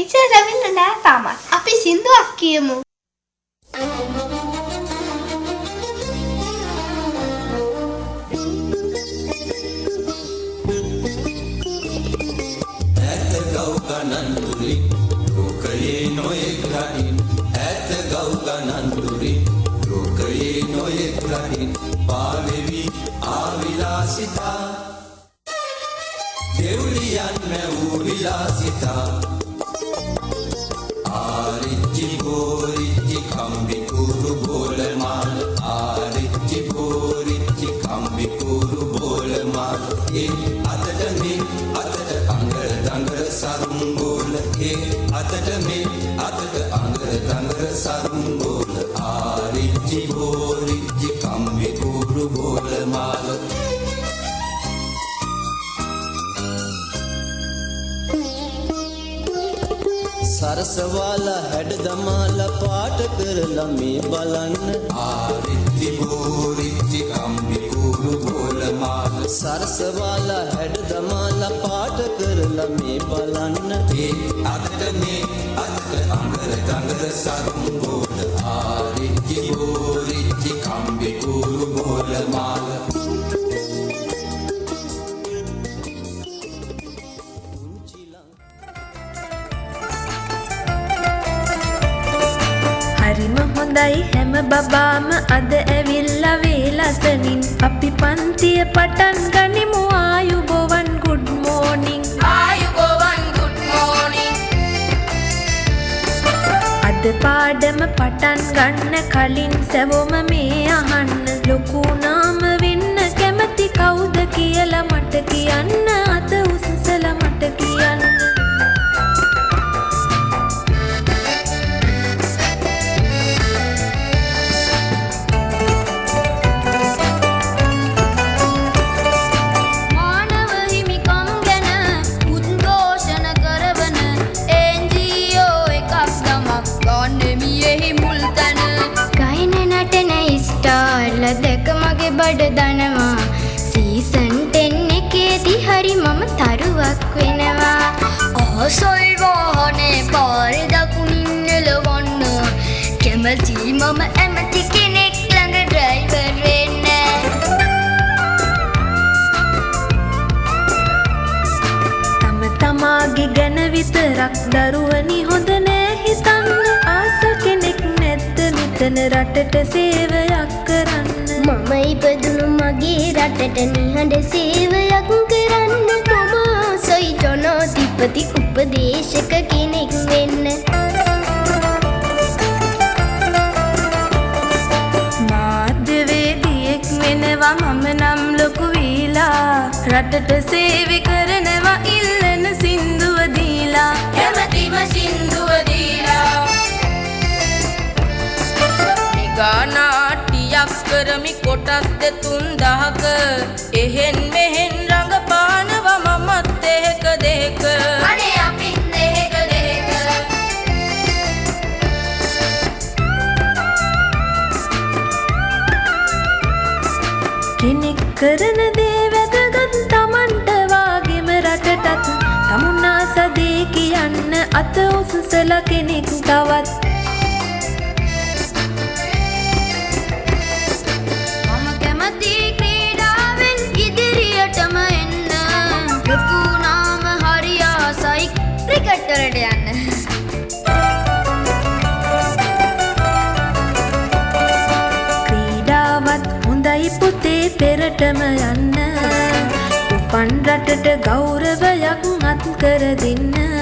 Teacher ඇවිල්ලා නෑ තාමත්. අපි සින්දුවක් කියමු. ඇත ගව් ගණන් දුරින් ලෝකයේ නොයෙක් රටින් ඇත ගව් ගණන් දුරින් ලෝකයේ නොයෙක් රටින් පාවෙවි ආවිලාසිතා දෙව්ලියන් මැවූ විලාසිතා ආරිච්චි බෝරිච්චි කම්බි කුරු බෝලමාල ආරිච්චි බෝරිච්චි කම්බි කුරු බෝලමාල ඒ අතට මේ අතට අඟර දඟර සරුම් බෝල ඒ අතට මේ අතට අඟර දඟර සරුම් බෝල ආරිච්චි බෝරිච්චි කම්බි කුරු බෝලමාල සරසවාලා හැඩ දමාලා පාට කරලා මේ බලන්න ආරිච්චි බෝරිච්චි කම්බි කුරු බෝලමාල සරසවාලා හැඩ දමාලා පාට කරලා මේ බලන්න ඒ අතට මේ අතට අඟර දඟර සරුම් බෝල ආරිච්චි බෝරිච්චි කම්බි කුරු බෝලමාල හරිම හොඳයි හැම බබාම අද ඇවිල්ලා වේලසනින් අපි පන්තිය පටන් ගනිමු ආයුබෝවන් good morning ආයුබෝවන් good morning අද පාඩම පටන් ගන්න කලින් සැවොම මේ අහන්න ලොකු නාම වෙන්න කැමති කවුද කියලා මට කියන්න අත උස්සලා මට කියන්න දෙක මගේ බඩ දනවා සීසන් 10 එකේදී හරි මම තරුවක් වෙනවා ආසයි වාහනේ පාරේ දකුණින් එලවන්න කැමති මම ඇමති කෙනෙක් ළඟ ඩ්‍රයිවර් වෙන්න තම තමාගේ ගැන විතරක් දරුවනි හොඳ නෑ හිතන්න ආස කෙනෙක් නැද්ද මෙතන රටට සේවයක් කරන්න මම ඉපදුණු මගේ රටට නිහඬ සේවයක් කරන්න මම ආසයි ජනාධිපති උපදේශක කෙනෙක් වෙන්න මාධ්‍යවේදියෙක් වෙනවා මම නම් ලොකු වීලා රටට සේවය කරනවා ඉල්ලන සින්දුව දීලා කැමැතිම සින්දුව දීලා ගානාටියක් කරමි කොටස් 2000ක එහෙන් මෙහෙන් රඟපානවා මමත් දෙක දෙක අනේ අපිත් දෙක දෙක කෙනෙක් කරන දේ වැදගත් Tamanට වාගෙම රටටත් තමුන්නා සදේ කියන්න අත උසසලා කෙනෙක් තවත් ක්‍රිකට් වලට යන්න ක්‍රීඩාවත් හොඳයි පුතේ පෙරටම යන්න උපන් රටට ගෞරවයක් අත් කර දෙන්න